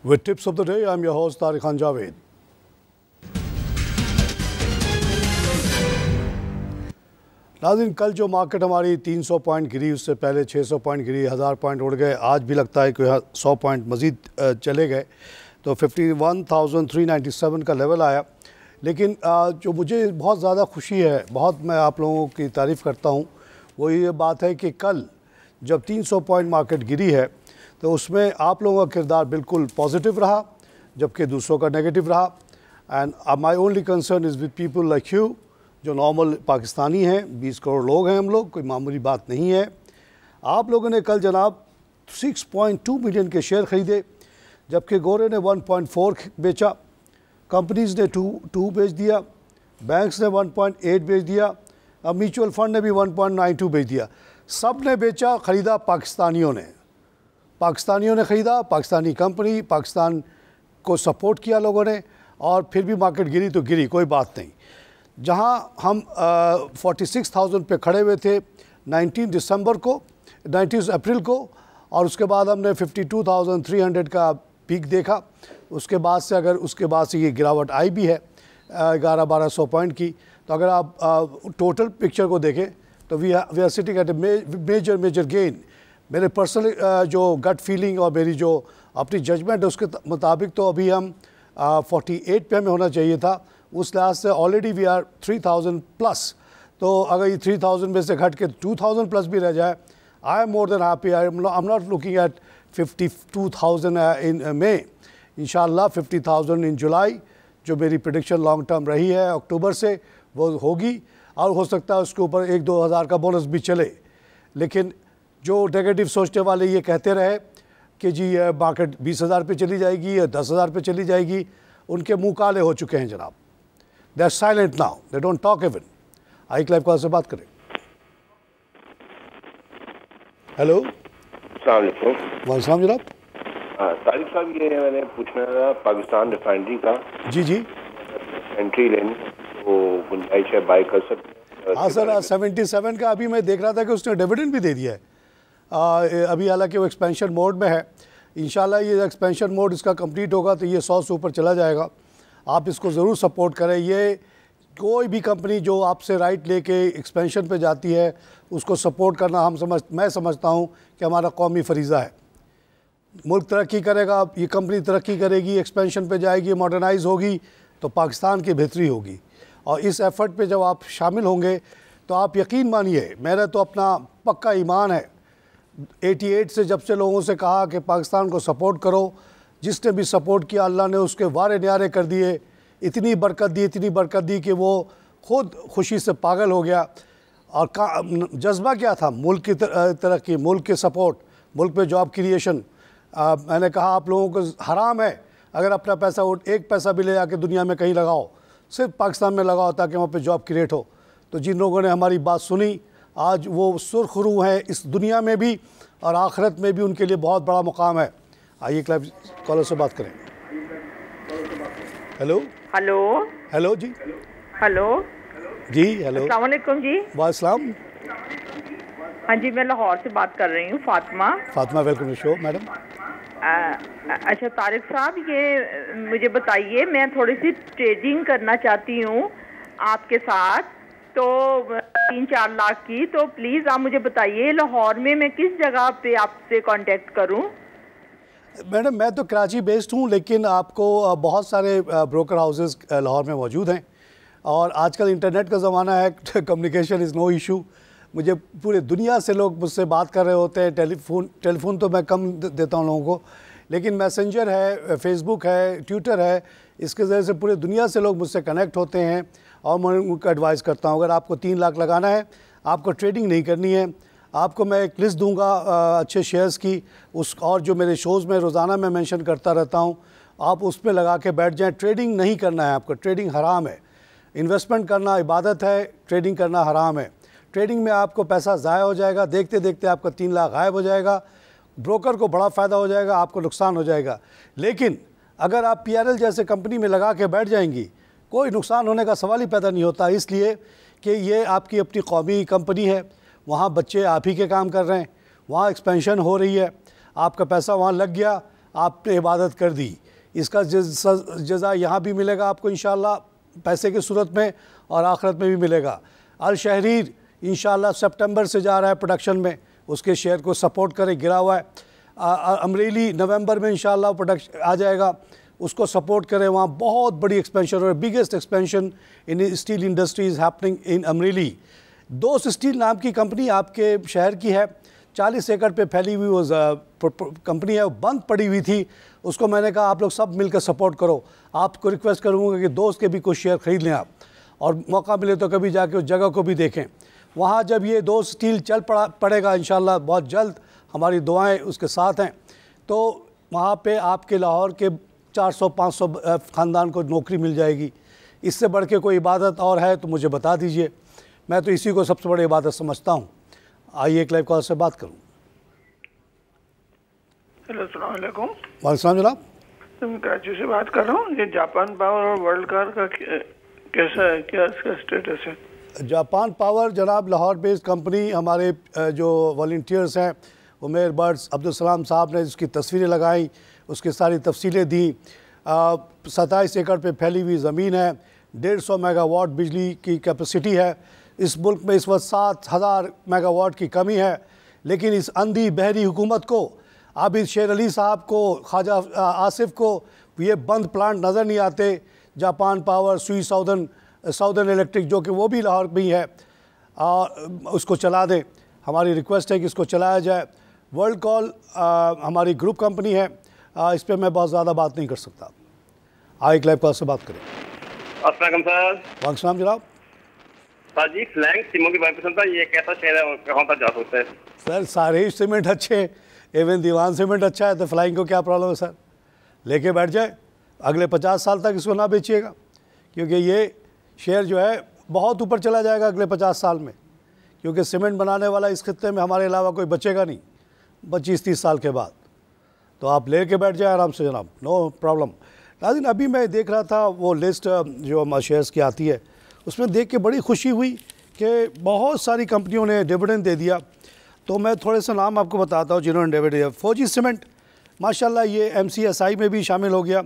With tips of the day, I'm your host Tariq Khan Javed. नाज़रीन, कल जो market हमारी 300 पॉइंट गिरी, उससे पहले 600 पॉइंट गिरी, 1000 पॉइंट उड़ गए। आज भी लगता है कि 100 पॉइंट मज़ीद चले गए, तो 51,397 का लेवल आया। लेकिन जो मुझे बहुत ज़्यादा खुशी है, बहुत मैं आप लोगों की तारीफ़ करता हूँ, वो ये बात है कि कल जब 300 पॉइंट मार्केट गिरी है तो उसमें आप लोगों का किरदार बिल्कुल पॉजिटिव रहा, जबकि दूसरों का नेगेटिव रहा। And my only concern is with people like you, जो नॉर्मल पाकिस्तानी हैं। 20 करोड़ लोग हैं हम लोग, कोई मामूली बात नहीं है। आप लोगों ने कल जनाब 6.2 मिलियन के शेयर ख़रीदे, जबकि गोरे ने 1.4 बेचा, कंपनीज़ ने 2 बेच दिया, बैंक्स ने 1.8 बेच दिया, अब म्यूचुअल फंड ने भी 1.92 बेच दिया। सब ने बेचा, ख़रीदा पाकिस्तानियों ने ख़रीदा, पाकिस्तानी कंपनी, पाकिस्तान को सपोर्ट किया लोगों ने, और फिर भी मार्केट गिरी तो गिरी, कोई बात नहीं। जहां हम 46,000 पे खड़े हुए थे 19 अप्रैल को, और उसके बाद हमने 52,300 का पीक देखा। उसके बाद से ये गिरावट आई भी है 1100-1200 पॉइंट की। तो अगर आप टोटल पिक्चर को देखें तो we are sitting at a major gain. मेरे पर्सनल जो गट फीलिंग और मेरी जो अपनी जजमेंट है उसके मुताबिक तो अभी हम 48 पे हमें होना चाहिए था। उस लिहाज से ऑलरेडी वी आर 3,000 प्लस। तो अगर ये 3,000 में से घट के 2,000 प्लस भी रह जाए, I am more than happy. I am not looking at 52,000 इन मे, इंशाल्लाह 50,000 इन जुलाई, जो मेरी प्रेडिक्शन लॉन्ग टर्म रही है अक्टूबर से, वो होगी। और हो सकता है उसके ऊपर 1-2 हज़ार का बोनस भी चले। लेकिन जो नेगेटिव सोचने वाले ये कहते रहे कि जी मार्केट 20,000 पे चली जाएगी या 10,000 पे चली जाएगी, उनके मुंह काले हो चुके हैं जनाब। They are silent now, they don't talk even. आई क्लाइव कॉल से बात करें। हेलो, वालेकुम जनाब। तारिक साहब, ये मैंने पूछना था पाकिस्तान रिफाइनरी का। जी एंट्री लेनी तो गुंजाइश है, बाय कर सकते? हाँ सर, 77 का अभी मैं देख रहा था कि उसने डिविडेंड भी दे दिया है। अभी हालांकि वो एक्सपेंशन मोड में है। इंशाल्लाह ये एक्सपेंशन मोड इसका कंप्लीट होगा तो ये 100 से ऊपर चला जाएगा। आप इसको ज़रूर सपोर्ट करें। ये कोई भी कंपनी जो आपसे राइट लेके एक्सपेंशन पे जाती है उसको सपोर्ट करना मैं समझता हूँ कि हमारा कौमी फरीज़ा है। मुल्क तरक्की करेगा, ये कंपनी तरक्की करेगी, एक्सपेंशन पे जाएगी, मॉडर्नाइज होगी, तो पाकिस्तान की बेहतरी होगी। और इस एफ़र्ट पे जब आप शामिल होंगे तो आप यकीन मानिए, मेरा तो अपना पक्का ईमान है, 88 से जब से लोगों से कहा कि पाकिस्तान को सपोर्ट करो, जिसने भी सपोर्ट किया अल्लाह ने उसके वारे न्यारे कर दिए। इतनी बरकत दी कि वो खुद खुशी से पागल हो गया। और जज्बा क्या था? मुल्क की तरक्की, मुल्क के सपोर्ट, मुल्क पे जॉब क्रिएशन। मैंने कहा आप लोगों को हराम है अगर अपना पैसा एक पैसा भी ले जाके दुनिया में कहीं लगाओ, सिर्फ पाकिस्तान में लगाओ ताकि वहाँ पे जॉब क्रिएट हो। तो जिन लोगों ने हमारी बात सुनी, आज वो सुरखरू हैं इस दुनिया में भी और आखिरत में भी, उनके लिए बहुत बड़ा मुकाम है। आइए क्लाइव कॉलर से बात करें। हेलो जी। हेलो अस्सलाम वालेकुम जी। वालेकुम। हाँ जी, मैं लाहौर से बात कर रही हूँ, Fatima. Welcome to show madam. अच्छा तारिक साहब, ये मुझे बताइए, मैं थोड़ी सी ट्रेडिंग करना चाहती हूँ आपके साथ, तो 3-4 लाख की। तो प्लीज़ आप मुझे बताइए लाहौर में मैं किस जगह पे आपसे कांटेक्ट करूँ? मैडम, मैं तो कराची बेस्ड हूँ, लेकिन आपको बहुत सारे ब्रोकर हाउसेस लाहौर में मौजूद हैं। और आजकल इंटरनेट का ज़माना है, कम्युनिकेशन इज़ नो इशू। मुझे पूरे दुनिया से लोग मुझसे बात कर रहे होते हैं। टेलीफोन तो मैं कम देता हूँ लोगों को, लेकिन मैसेंजर है, फेसबुक है, ट्विटर है, इसके ज़रिए से पूरे दुनिया से लोग मुझसे कनेक्ट होते हैं और मैं उनको एडवाइस करता हूँ। अगर आपको 3 लाख लगाना है, आपको ट्रेडिंग नहीं करनी है, आपको मैं एक लिस्ट दूंगा अच्छे शेयर्स की, और जो मेरे शोज़ में रोज़ाना मैं मेंशन करता रहता हूँ, आप उस पर लगा के बैठ जाएं। ट्रेडिंग नहीं करना है आपको, ट्रेडिंग हराम है। इन्वेस्टमेंट करना इबादत है, ट्रेडिंग करना हराम है। ट्रेडिंग में आपको पैसा ज़ाया हो जाएगा, देखते देखते आपका 3 लाख गायब हो जाएगा। ब्रोकर को बड़ा फ़ायदा हो जाएगा, आपको नुकसान हो जाएगा। लेकिन अगर आप PRL जैसे कंपनी में लगा के बैठ जाएंगी, कोई नुकसान होने का सवाल ही पैदा नहीं होता, इसलिए कि ये आपकी अपनी कौमी कंपनी है। वहाँ बच्चे आप ही के काम कर रहे हैं, वहाँ एक्सपेंशन हो रही है, आपका पैसा वहाँ लग गया, आपने इबादत कर दी, इसका जज़ा यहाँ भी मिलेगा आपको इंशाअल्लाह पैसे की सूरत में, और आखिरत में भी मिलेगा। अल शहरीर इंशाअल्लाह सितंबर से जा रहा है प्रोडक्शन में, उसके शेयर को सपोर्ट करें, गिरा हुआ है। अमरेली नवंबर में इंशाअल्लाह प्रोडक्शन आ जाएगा, उसको सपोर्ट करें। वहाँ बहुत बड़ी एक्सपेंशन और biggest expansion in steel industry is happening in Amreli. दोस्त स्टील नाम की कंपनी आपके शहर की है, 40 एकड़ पे फैली हुई वो कंपनी है, वो बंद पड़ी हुई थी। उसको मैंने कहा आप लोग सब मिलकर सपोर्ट करो। आपको रिक्वेस्ट करूँगा कि दोस्त के भी कुछ शेयर ख़रीद लें आप, और मौका मिले तो कभी जाके उस जगह को भी देखें। वहाँ जब ये दोस्त स्टील चल पड़ेगा इंशाअल्लाह बहुत जल्द, हमारी दुआएं उसके साथ हैं, तो वहाँ पे आपके लाहौर के 400-500 ख़ानदान को नौकरी मिल जाएगी। इससे बढ़ के कोई इबादत और है तो मुझे बता दीजिए, मैं तो इसी को सबसे बड़ी इबादत समझता हूँ। आइए एक लाइव कॉल से बात करूँ। हेलो, अस्सलाम वालेकुम। वालेकुम जनाब, मैं कराची से बात कर रहा हूँ। ये जापान पावर और वर्ल्ड कार का कैसा है, क्या इसका स्टेटस है? जापान पावर जनाब लाहौर बेस्ड कंपनी, हमारे जो वॉलंटियर्स हैं उमेर बर्ड्स अब्दुल सलाम साहब ने उसकी तस्वीरें लगाई, उसकी सारी तफसीलें दी। 27 एकड़ पे फैली हुई ज़मीन है, 150 मेगावाट बिजली की कैपेसिटी है। इस मुल्क में इस वक्त 7000 मेगावाट की कमी है, लेकिन इस अंधी बहरी हुकूमत को, आबिद शेर अली साहब को, ख्वाजा आसिफ को ये बंद प्लांट नज़र नहीं आते। जापान पावर, सुई साउदर्न इलेक्ट्रिक जो कि वो भी लाहौर में ही है, उसको चला दें। हमारी रिक्वेस्ट है कि इसको चलाया जाए। वर्ल्ड कॉल हमारी ग्रुप कंपनी है, इस पर मैं बहुत ज़्यादा बात नहीं कर सकता। आइए एक लाइव कॉल से बात करें। अस्सलाम सर। वालेकुम जनाब। सर जी, फ्लैंक सीमो की बात था, ये कैसा शेयर है और कहाँ तक जा सकता है? सर सारे ही सीमेंट अच्छे हैं, एवन दीवान सीमेंट अच्छा है, तो फ्लाइंग को क्या प्रॉब्लम है सर? लेके बैठ जाए, अगले 50 साल तक इसको ना बेचिएगा, क्योंकि ये शेयर जो है बहुत ऊपर चला जाएगा अगले 50 साल में, क्योंकि सीमेंट बनाने वाला इस खित्ते में हमारे अलावा कोई बचेगा नहीं 25-30 साल के बाद। तो आप ले के बैठ जाए आराम से जनाब, नो प्रॉब्लम। नाज़रीन, अभी मैं देख रहा था वो लिस्ट जो शेयर्स की आती है, उसमें देख के बड़ी खुशी हुई कि बहुत सारी कंपनियों ने डिविडेंड दे दिया। तो मैं थोड़े से नाम आपको बताता हूँ जिन्होंने डिविडेंड दिया। फौजी सीमेंट माशाल्लाह ये MCSI में भी शामिल हो गया।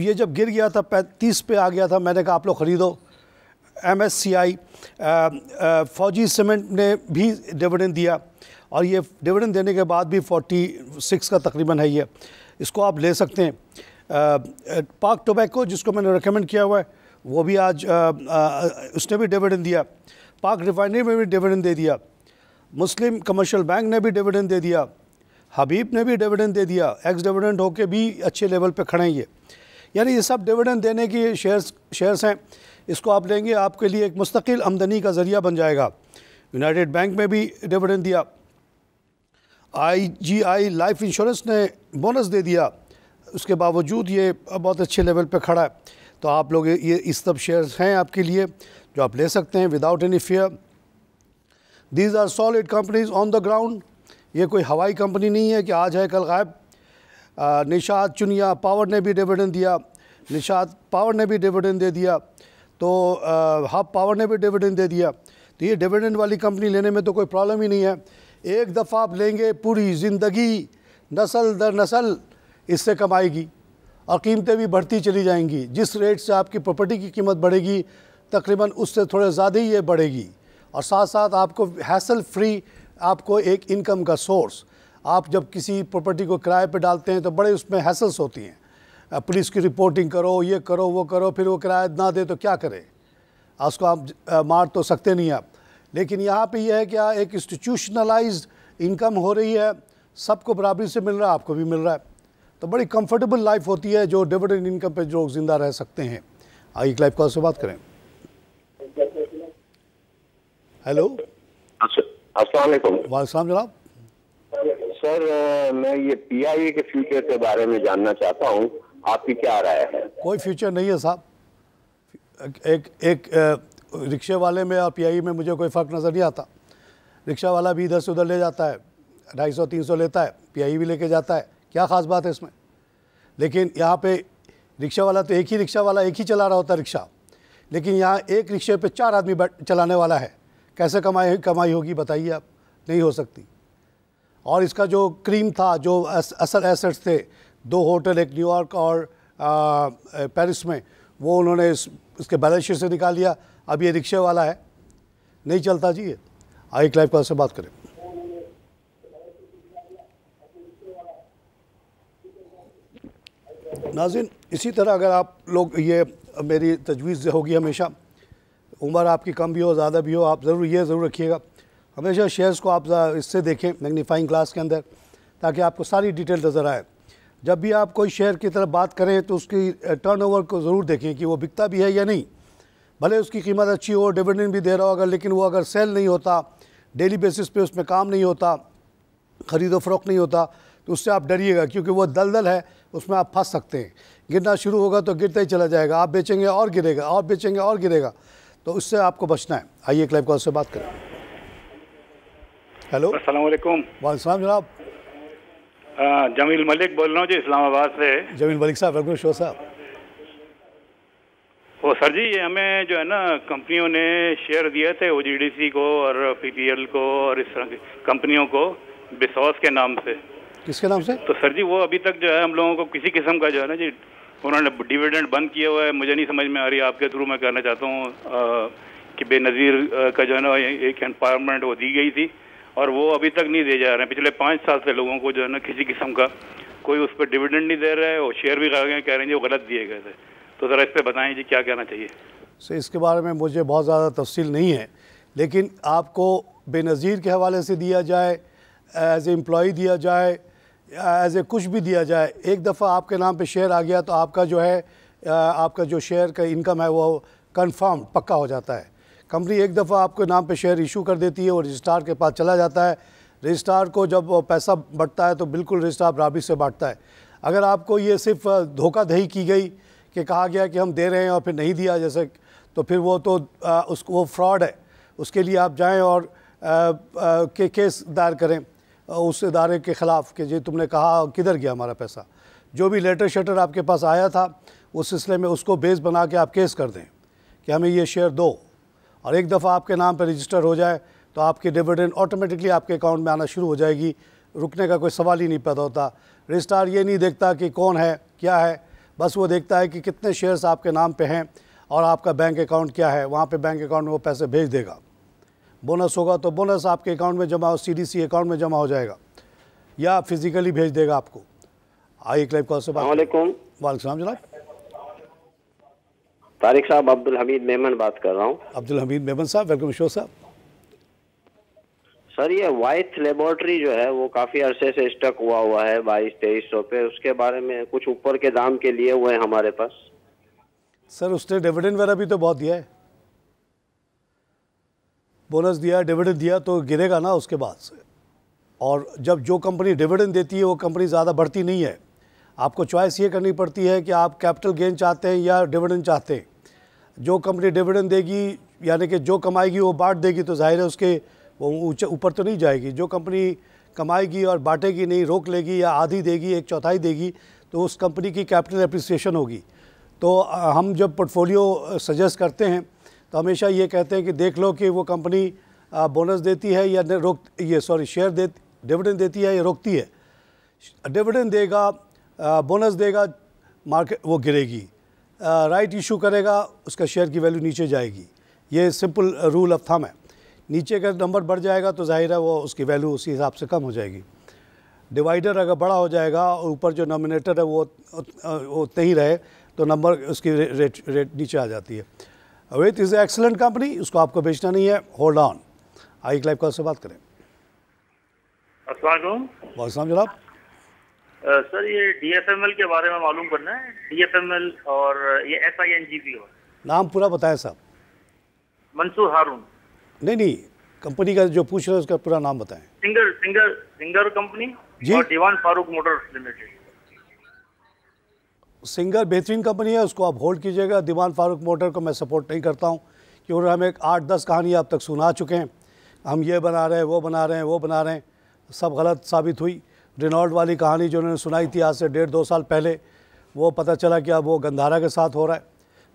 ये जब गिर गया था 35 पे आ गया था, मैंने कहा आप लोग ख़रीदो। MSCI फौजी सीमेंट ने भी डिविडेंड दिया, और ये डिविडेंड देने के बाद भी 46 का तकरीबन है ये, इसको आप ले सकते हैं। पाक टोबैको जिसको मैंने रेकमेंड किया हुआ है, वो भी आज उसने भी डिविडेंड दिया। पाक रिफाइनरी में भी डिविडेंड दे दिया। मुस्लिम कमर्शियल बैंक ने भी डिविडेंड दे दिया। हबीब ने भी डिविडेंड दे दिया। एक्स डिविडेंड होके भी अच्छे लेवल पे खड़े हैं ये, यानी ये सब डिविडेंड देने की शेयर्स हैं। इसको आप लेंगे, आपके लिए एक मुस्तकिल आमदनी का ज़रिया बन जाएगा। यूनाइटेड बैंक में भी डिविडेंड दिया। IGI लाइफ इंश्योरेंस ने बोनस दे दिया, उसके बावजूद ये बहुत अच्छे लेवल पे खड़ा है। तो आप लोग ये इस सब शेयर्स हैं आपके लिए जो आप ले सकते हैं without any fear. These are solid companies on the ground. ये कोई हवाई कंपनी नहीं है कि आज है कल गायब। निशात चुनिया पावर ने भी डिविडेंड दिया, निशात पावर ने भी डिविडेंड दे दिया, तो हब पावर ने भी डिविडेंड दे दिया। तो ये डिविडेंड वाली कंपनी लेने में तो कोई प्रॉब्लम ही नहीं है। एक दफ़ा आप लेंगे, पूरी ज़िंदगी नस्ल दर नस्ल इससे कमाएगी, और कीमतें भी बढ़ती चली जाएंगी। जिस रेट से आपकी प्रॉपर्टी की कीमत बढ़ेगी, तकरीबन उससे थोड़े ज़्यादा ही ये बढ़ेगी। और साथ साथ आपको हैसल फ्री, आपको एक इनकम का सोर्स। आप जब किसी प्रॉपर्टी को किराए पे डालते हैं तो बड़े उसमें हैसल्स होती हैं, पुलिस की रिपोर्टिंग करो, ये करो, वो करो, फिर वो किराया ना दे तो क्या करे, उसको आप मार तो सकते नहीं आप। लेकिन यहाँ पे ये है कि एक इंस्टीट्यूशनलाइज्ड इनकम हो रही है, सबको बराबरी से मिल रहा है, आपको भी मिल रहा है। तो बड़ी कंफर्टेबल लाइफ होती है जो डिविडेंड इनकम पे जो ज़िंदा रह सकते हैं। आइए लाइफ कॉल से बात करें। हेलो, अस्सलाम वालेकुम। वालेकुम जनाब। सर मैं ये PIA के फ्यूचर के बारे में जानना चाहता हूँ, आपकी क्या राय है? कोई फ्यूचर नहीं है साहब। एक रिक्शे वाले में और PIA में मुझे कोई फ़र्क नज़र नहीं आता। रिक्शा वाला भी इधर से उधर ले जाता है, 250-300 लेता है, PIA भी लेके जाता है, क्या ख़ास बात है इसमें? लेकिन यहाँ पे रिक्शा वाला तो एक ही रिक्शा वाला एक ही चला रहा होता है रिक्शा, लेकिन यहाँ एक रिक्शे पे 4 आदमी चलाने वाला है। कैसे कमाई होगी बताइए आप? नहीं हो सकती। और इसका जो क्रीम था, जो असल एसेट्स थे, 2 होटल, एक न्यूयॉर्क और पेरिस में, वो उन्होंने इसके बैलेंस शीट से निकाल लिया। अब ये रिक्शे वाला है, नहीं चलता जी ये। आइए क्लाइव कॉल से बात करें। नाज़रीन, इसी तरह अगर आप लोग, ये मेरी तजवीज़ होगी हमेशा, उम्र आपकी कम भी हो ज़्यादा भी हो, आप ज़रूर रखिएगा हमेशा शेयर्स को आप इससे देखें मैग्नीफाइंग ग्लास के अंदर, ताकि आपको सारी डिटेल नज़र आए। जब भी आप कोई शेयर की तरफ बात करें तो उसकी टर्नओवर को ज़रूर देखें कि वो बिकता भी है या नहीं। भले उसकी कीमत अच्छी हो, डिविडेंड भी दे रहा होगा, लेकिन वो अगर सेल नहीं होता, डेली बेसिस पे उसमें काम नहीं होता, ख़रीदो फ़रोख्त नहीं होता, तो उससे आप डरिएगा, क्योंकि वो दलदल है, उसमें आप फंस सकते हैं। गिरना शुरू होगा तो गिरता ही चला जाएगा, आप बेचेंगे और गिरेगा, और बेचेंगे और गिरेगा, तो उससे आपको बचना है। आइए क्लाइव कॉल से बात करें। हेलो, अस्सलाम वालेकुम। वालेकुम जनाब। जमील मलिक बोल रहा हूँ जी, इस्लामाबाद से। जमील मलिक साहब, वेलकम शो साहब। वो सर जी, ये हमें जो है ना कंपनियों ने शेयर दिए थे OGDC को और PPL को और इस तरह की कंपनियों को बिसॉस के नाम से। किसके नाम से? तो सर जी वो अभी तक जो है हम लोगों को किसी किस्म का जो है ना जी, उन्होंने डिविडेंड बंद किया हुआ है। मुझे नहीं समझ में आ रही, आपके थ्रू मैं कहना चाहता हूँ कि बेनज़ीर का जो है ना एक एम्पावरमेंट वो दी गई थी, और वो अभी तक नहीं दे जा रहे हैं। पिछले 5 साल से लोगों को जो है ना किसी किस्म का कोई उस पर डिविडेंड नहीं दे रहा है, और शेयर भी कह रहे हैं जी वो गलत दिए गए थे। तो ज़रा इस पर बताएं जी, क्या कहना चाहिए? सर, इसके बारे में मुझे बहुत ज़्यादा तफसील नहीं है, लेकिन आपको बेनज़ीर के हवाले से दिया जाए, एज ए एम्प्लॉई दिया जाए, एज ए कुछ भी दिया जाए, एक दफ़ा आपके नाम पे शेयर आ गया तो आपका जो है, आपका जो शेयर का इनकम है वो कंफर्म पक्का हो जाता है। कंपनी एक दफ़ा आपके नाम पे शेयर इशू कर देती है, और रजिस्ट्रार के पास चला जाता है। रजिस्ट्रार को जब पैसा बढ़ता है तो बिल्कुल रजिस्ट्रार बराबरी से बांटता है। अगर आपको ये सिर्फ धोखाधड़ी की गई कि कहा गया कि हम दे रहे हैं और फिर नहीं दिया जैसे, तो फिर वो तो उसको वो फ्रॉड है। उसके लिए आप जाएं और केस दायर करें उस इदारे के ख़िलाफ़ कि जी तुमने कहा, किधर गया हमारा पैसा। जो भी लेटर शेटर आपके पास आया था उस सिलसिले में उसको बेस बना के आप केस कर दें कि हमें ये शेयर दो, और एक दफ़ा आपके नाम पर रजिस्टर हो जाए तो आपकी डिविडेंड ऑटोमेटिकली आपके अकाउंट में आना शुरू हो जाएगी। रुकने का कोई सवाल ही नहीं पैदा होता। रजिस्ट्रार ये नहीं देखता कि कौन है क्या है, बस वो देखता है कि कितने शेयर्स आपके नाम पे हैं और आपका बैंक अकाउंट क्या है। वहाँ पे बैंक अकाउंट में वो पैसे भेज देगा। बोनस होगा तो बोनस आपके अकाउंट में जमा, CDC अकाउंट में जमा हो जाएगा, या फिज़िकली भेज देगा आपको। आइए क्लाइव कॉल से बात। वालेकुम। वालेकुम जनाब। तारिक साहब, अब्दुल हमीद मेमन बात कर रहा हूँ। अब्दुल हमीद मेमन साहब, वेलकम शो साहब। सर, ये वाइथ लेबोरेटरी जो है वो काफ़ी अरसे से स्टक हुआ है 2200-2300 पे। उसके बारे में कुछ ऊपर के दाम के लिए हुए हैं हमारे पास। सर, उसने डिविडेंड वगैरह भी तो बहुत दिया है, बोनस दिया, डिविडेंड दिया, तो गिरेगा ना उसके बाद से। और जब जो कंपनी डिविडेंड देती है वो कंपनी ज़्यादा बढ़ती नहीं है। आपको चॉइस ये करनी पड़ती है कि आप कैपिटल गेन चाहते हैं या डिविडेंड चाहते हैं। जो कंपनी डिविडेंड देगी, यानी कि जो कमाएगी वो बांट देगी, तो जाहिर है उसके वो ऊपर तो नहीं जाएगी। जो कंपनी कमाएगी और बांटेगी नहीं, रोक लेगी या आधी देगी, 1/4 देगी, तो उस कंपनी की कैपिटल एप्रिसिएशन होगी। तो हम जब पोर्टफोलियो सजेस्ट करते हैं तो हमेशा ये कहते हैं कि देख लो कि वो कंपनी बोनस देती है या शेयर डिविडेंड देती है या रोकती है। डिविडेंड देगा, बोनस देगा, मार्केट वो गिरेगी। राइट इशू करेगा, उसका शेयर की वैल्यू नीचे जाएगी। ये सिंपल रूल ऑफ थंब है। नीचे का नंबर बढ़ जाएगा तो जाहिर है वो उसकी वैल्यू उसी हिसाब से कम हो जाएगी। डिवाइडर अगर बड़ा हो जाएगा और ऊपर जो नॉमिनेटर है वो उतने ही रहे तो नंबर उसकी रेट नीचे आ जाती है। विथ इज़ एक्सेलेंट कंपनी, उसको आपको बेचना नहीं है, होल्ड ऑन। आई क्लाइव कॉल से बात करें। अस्सलाम वालेकुम। वालेकुम जनाब। सर, ये DFML के बारे में मालूम करना है। DFML और ये SINGP का नाम पूरा बताएं साहब। मंसूर हारून। नहीं, कंपनी का जो पूछ रहे हैं उसका पूरा नाम बताएं। सिंगर कंपनी जी? और दीवान फारूक मोटर्स लिमिटेड। सिंगर बेहतरीन कंपनी है, उसको आप होल्ड कीजिएगा। दीवान फारूक मोटर को मैं सपोर्ट नहीं करता हूँ, क्योंकि हम एक 8-10 कहानी अब तक सुना चुके हैं। हम ये बना रहे हैं, वो बना रहे हैं, वो बना रहे हैं, सब गलत साबित हुई। रेनॉल्ट वाली कहानी जो उन्होंने सुनाई थी आज से 1.5-2 साल पहले, वो पता चला कि अब वो गंधारा के साथ हो रहा है।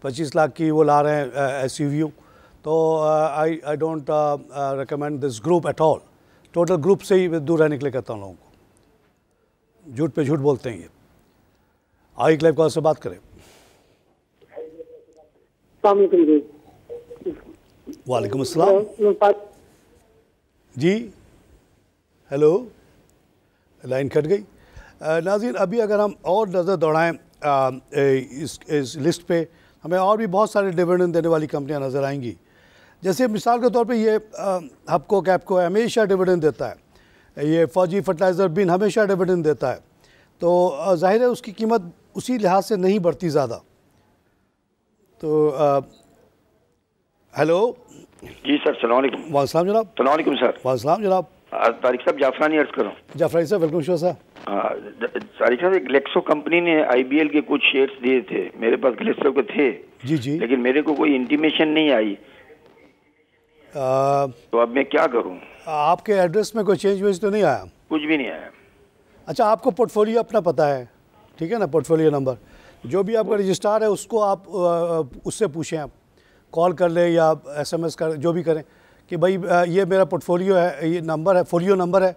25 लाख की वो ला रहे हैं SUV। तो I don't recommend this group at all. Total group से ही दूर रहने के लिए कहता हूँ लोगों को। झूठ पे झूठ बोलते हैं ये। आई क्लाइव कॉल से बात करें। वालेकुम अस्सलाम जी। हेलो, लाइन कट गई। नाज़रीन, अभी अगर हम और नज़र दौड़ाएं इस लिस्ट पे, हमें और भी बहुत सारे डिविडेंड देने वाली कंपनियां नज़र आएंगी। जैसे मिसाल के तौर पे ये हपको कैपको हमेशा डिविडेंड देता है, ये फौजी फर्टिलाइज़र बिन हमेशा डिविडेंड देता है, तो जाहिर है उसकी कीमत उसी लिहाज से नहीं बढ़ती ज़्यादा। तो हेलो जी सर, सलाम अलैकुम। वालेकुम जनाब। सलाम अलैकुम सर। वालेकुम जनाब। तारिक साहब, जाफरानी अर्ज करूँ। जाफरानी साहब, वेलकम शो साहब। तारिक साहब, एक ग्लेक्सो कंपनी ने IBL के कुछ शेयर्स दिए थे, मेरे पास ग्लेक्सो के थे जी जी, लेकिन मेरे को कोई इंटीमेशन नहीं आई, तो अब मैं क्या करूँ? आपके एड्रेस में कोई चेंज वेज तो नहीं आया? कुछ भी नहीं आया। अच्छा, आपको पोर्टफोलियो अपना पता है, ठीक है ना, पोर्टफोलियो नंबर जो भी आपका रजिस्ट्रार है उसको आप उससे पूछें, आप कॉल कर लें या SMS कर, जो भी करें कि भाई ये मेरा पोर्टफोलियो है, ये नंबर है, फोलियो नंबर है,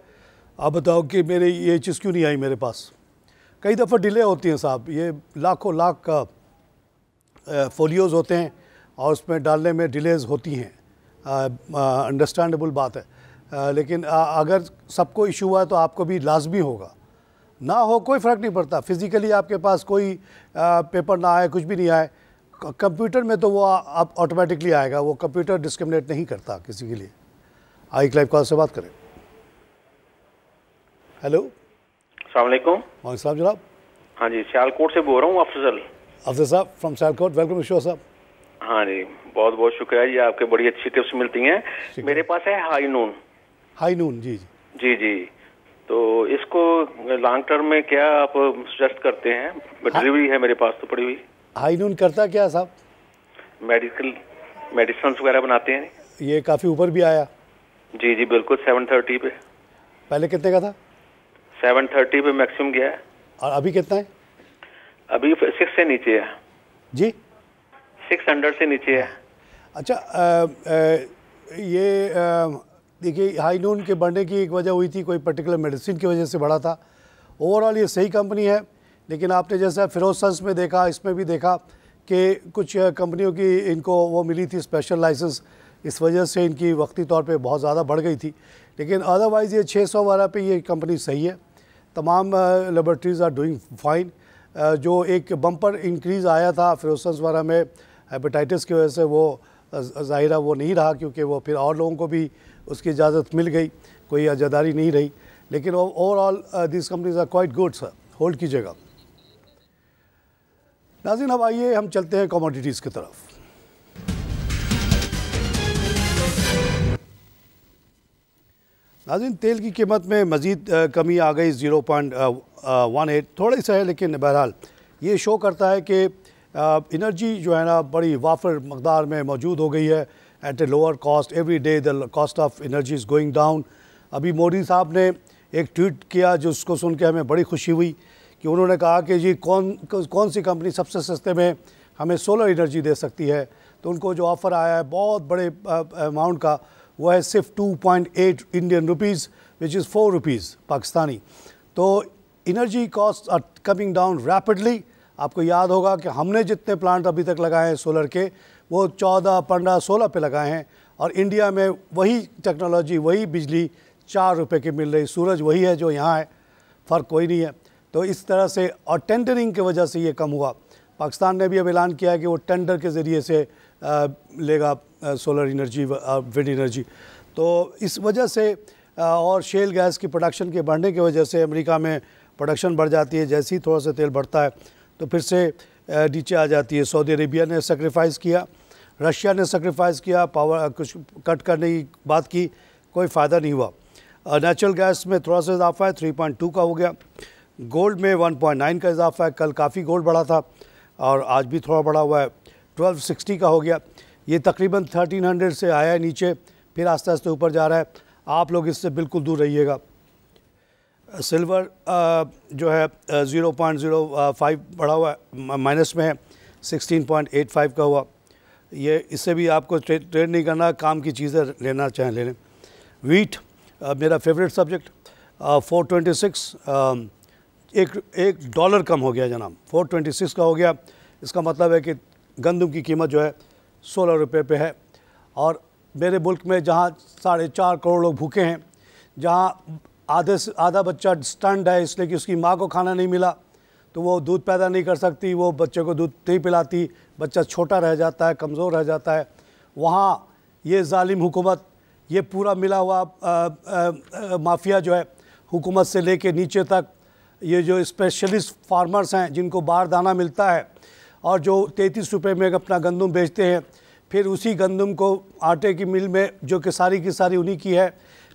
आप बताओ कि मेरे ये चीज़ क्यों नहीं आई मेरे पास। कई दफ़ा डिले होती हैं साहब, ये लाखों लाख का फोलियोज़ होते हैं और उसमें डालने में डिलेज़ होती हैं, अंडरस्टैंडेबल बात है। लेकिन अगर सबको इशू हुआ तो आपको भी लाजमी होगा, ना हो कोई फ़र्क नहीं पड़ता। फिज़िकली आपके पास कोई पेपर ना आए, कुछ भी नहीं आए, कंप्यूटर में तो वो आप ऑटोमेटिकली आएगा, वो कंप्यूटर डिस्क्रिमिनेट नहीं करता किसी के लिए। आई क्लाइव कॉल से बात करें। हेलो, अस्सलाम वालेकुम। वालेकुम जनाब। हाँ जी, सियालकोट से बोल रहा हूँ, अफजल साहब फ्रॉम सियालकोट, वेलकम शो साहब। हाँ जी, बहुत बहुत शुक्रिया जी, आपके बड़ी अच्छी टिप्स मिलती हैं। मेरे पास है हाई नून। हाई नून, जी जी जी, तो इसको लॉन्ग टर्म में क्या आप सजेस्ट करते हैं? डिलीवरी है मेरे पास तो पड़ी हुई। हाई नून करता क्या है साहब? मेडिसिन वगैरह बनाते हैं। ये काफ़ी ऊपर भी आया। जी जी बिल्कुल, 730 पे। पहले कितने का था? 730 पे मैक्सिमम गया है। और अभी कितना है? अभी 6 से नीचे है जी, 600 से नीचे है। अच्छा, ये देखिए, हाई नून के बढ़ने की एक वजह हुई थी, कोई पर्टिकुलर मेडिसिन की वजह से बढ़ा था। ओवरऑल ये सही कंपनी है, लेकिन आपने जैसा फिरोज सन्स में देखा, इसमें भी देखा कि कुछ कंपनियों की इनको वो मिली थी स्पेशल लाइसेंस, इस वजह से इनकी वक्ती तौर पे बहुत ज़्यादा बढ़ गई थी। लेकिन अदरवाइज़ ये 600 वाला पे ये कंपनी सही है। तमाम लेबॉर्ट्रीज़ आर डूइंग फाइन। जो एक बम्पर इंक्रीज़ आया था फिरोज सन्स वाला में हेपेटाइटिस की वजह से, वो ज़ाहिरा वो नहीं रहा, क्योंकि वो फिर और लोगों को भी उसकी इजाज़त मिल गई, कोई अजादारी नहीं रही। लेकिन overall this companies are quite good sir, hold कीजिएगा। नाज़रीन, अब आइए हम चलते हैं कमोडिटीज़ की तरफ। नाज़रीन, तेल की कीमत में मज़ीद कमी आ गई, 0.18 थोड़ी सा है, लेकिन बहरहाल ये शो करता है कि एनर्जी जो है ना बड़ी वाफर मकदार में मौजूद हो गई है at a lower cost. Every day the cost of energy is going down. अभी मोदी साहब ने एक ट्वीट किया जिसको सुन के हमें बड़ी खुशी हुई कि उन्होंने कहा कि जी कौन सी कंपनी सबसे सस्ते में हमें सोलर एनर्जी दे सकती है। तो उनको जो ऑफ़र आया है बहुत बड़े अमाउंट का, वो है सिर्फ 2.8 Indian rupees, which is 4 rupees Pakistani. तो energy cost are coming down rapidly. आपको याद होगा कि हमने जितने प्लांट अभी तक लगाए हैं सोलर के, वो 14, 15, 16 पे लगाए हैं, और इंडिया में वही टेक्नोलॉजी, वही बिजली 4 रुपये की मिल रही। सूरज वही है जो यहाँ है, फ़र्क कोई नहीं है। तो इस तरह से, और टेंडरिंग की वजह से ये कम हुआ। पाकिस्तान ने भी अब ऐलान किया है कि वो टेंडर के ज़रिए से लेगा सोलर एनर्जी, विंड एनर्जी। तो इस वजह से और शेल गैस की प्रोडक्शन के बढ़ने की वजह से अमेरिका में प्रोडक्शन बढ़ जाती है। जैसे ही थोड़ा सा तेल बढ़ता है तो फिर से नीचे आ जाती है। सऊदी अरेबिया ने सेक्रीफाइस किया, रशिया ने सेक्रीफाइस किया, पावर कुछ कट करने की बात की, कोई फ़ायदा नहीं हुआ। नेचुरल गैस में थोड़ा सा इजाफा है, 3.2 का हो गया। गोल्ड में 1.9 का इजाफा है। कल काफ़ी गोल्ड बढ़ा था और आज भी थोड़ा बढ़ा हुआ है, 1260 का हो गया। ये तकरीबन 1300 से आया है नीचे, फिर आस्ते आस्ते ऊपर जा रहा है। आप लोग इससे बिल्कुल दूर रहिएगा। सिल्वर जो है 0.05 बढ़ा हुआ है, माइनस में है, 16.85 का हुआ। ये इससे भी आपको ट्रेड नहीं करना, काम की चीज़ें लेना चाहें ले लें। वीट मेरा फेवरेट सब्जेक्ट, 426, एक डॉलर कम हो गया जनाब, 426 का हो गया। इसका मतलब है कि गंदम की कीमत जो है 16 रुपये पे है। और मेरे मुल्क में जहाँ 4.5 करोड़ लोग भूखे हैं, जहाँ आधे से आधा बच्चा स्टंड है इसलिए कि उसकी माँ को खाना नहीं मिला, तो वो दूध पैदा नहीं कर सकती, वो बच्चे को दूध नहीं पिलाती, बच्चा छोटा रह जाता है, कमज़ोर रह जाता है। वहाँ ये जालिम हुकूमत, ये पूरा मिला हुआ माफिया जो है, हुकूमत से लेके नीचे तक, ये जो स्पेशलिस्ट फार्मर्स हैं जिनको बाहर दाना मिलता है और जो 33 रुपये में अपना गंदम बेचते हैं, फिर उसी गंदम को आटे की मिल में जो कि सारी की सारी उन्हीं की है,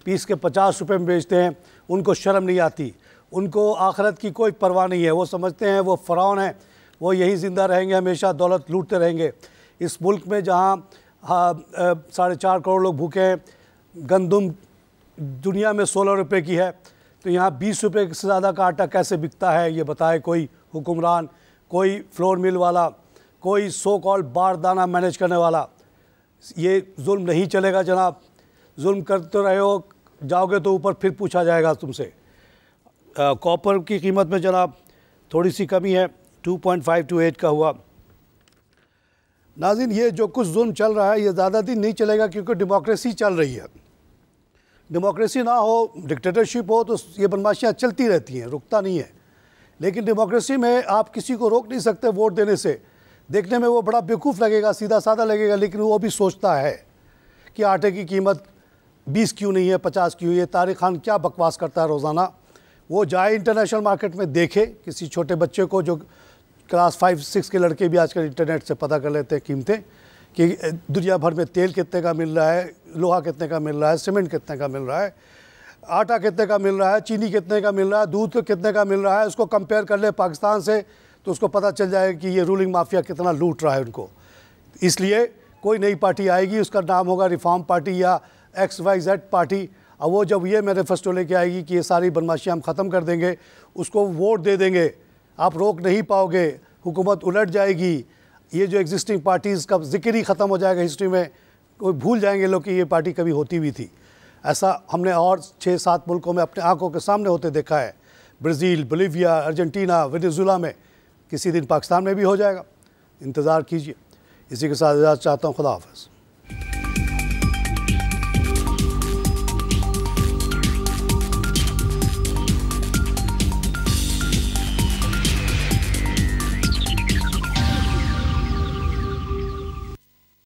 पीस के 50 रुपये में बेचते हैं। उनको शर्म नहीं आती, उनको आखिरत की कोई परवाह नहीं है। वो समझते हैं वो फ़िरौन हैं, वो यहीं ज़िंदा रहेंगे, हमेशा दौलत लूटते रहेंगे। इस मुल्क में जहाँ 4.5 करोड़ लोग भूखे हैं, गंदम दुनिया में 16 रुपये की है, तो यहाँ 20 रुपये से ज़्यादा का आटा कैसे बिकता है ये बताए कोई हुक्मरान, कोई फ्लोर मिल वाला, कोई सो कॉल बारदाना मैनेज करने वाला। ये जुल्म नहीं चलेगा जनाब, जुल्म करते रहे हो जाओगे तो ऊपर फिर पूछा जाएगा तुमसे। कॉपर की कीमत में जनाब थोड़ी सी कमी है, 2.528 का हुआ। नाज़रीन, ये जो कुछ जुल्म चल रहा है ये ज़्यादा दिन नहीं चलेगा, क्योंकि डेमोक्रेसी चल रही है। डेमोक्रेसी ना हो, डिक्टेटरशिप हो, तो ये बदमाशियाँ चलती रहती हैं, रुकता नहीं है। लेकिन डेमोक्रेसी में आप किसी को रोक नहीं सकते वोट देने से। देखने में वो बड़ा बेवकूफ़ लगेगा, सीधा साधा लगेगा, लेकिन वो भी सोचता है कि आटे की कीमत 20 क्यों नहीं है, 50 क्यों। ये तारिक खान क्या बकवास करता है रोज़ाना। वो जाए इंटरनेशनल मार्केट में देखे, किसी छोटे बच्चे को, जो क्लास 5-6 के लड़के भी आजकल इंटरनेट से पता कर लेते हैं कीमतें, कि दुनिया भर में तेल कितने का मिल रहा है, लोहा कितने का मिल रहा है, सीमेंट कितने का मिल रहा है, आटा कितने का मिल रहा है, चीनी कितने का मिल रहा है, दूध कितने का मिल रहा है। उसको कंपेयर कर ले पाकिस्तान से, तो उसको पता चल जाएगा कि ये रूलिंग माफिया कितना लूट रहा है उनको। इसलिए कोई नई पार्टी आएगी, उसका नाम होगा रिफॉर्म पार्टी या XYZ पार्टी। और वो जब ये मैनिफेस्टो लेके आएगी कि ये सारी बदमाशियाँ हम ख़त्म कर देंगे, उसको वोट दे देंगे, आप रोक नहीं पाओगे, हुकूमत उलट जाएगी। ये जो एग्जिस्टिंग पार्टीज़ का जिक्र ही ख़त्म हो जाएगा हिस्ट्री में, कोई भूल जाएंगे लोग कि ये पार्टी कभी होती भी थी। ऐसा हमने और 6-7 मुल्कों में अपने आंखों के सामने होते देखा है, ब्राज़ील, बोलिविया, अर्जेंटीना, वेनेजुएला में। किसी दिन पाकिस्तान में भी हो जाएगा, इंतज़ार कीजिए। इसी के साथ इजाज़त चाहता हूँ, खुदा हाफ़िज़।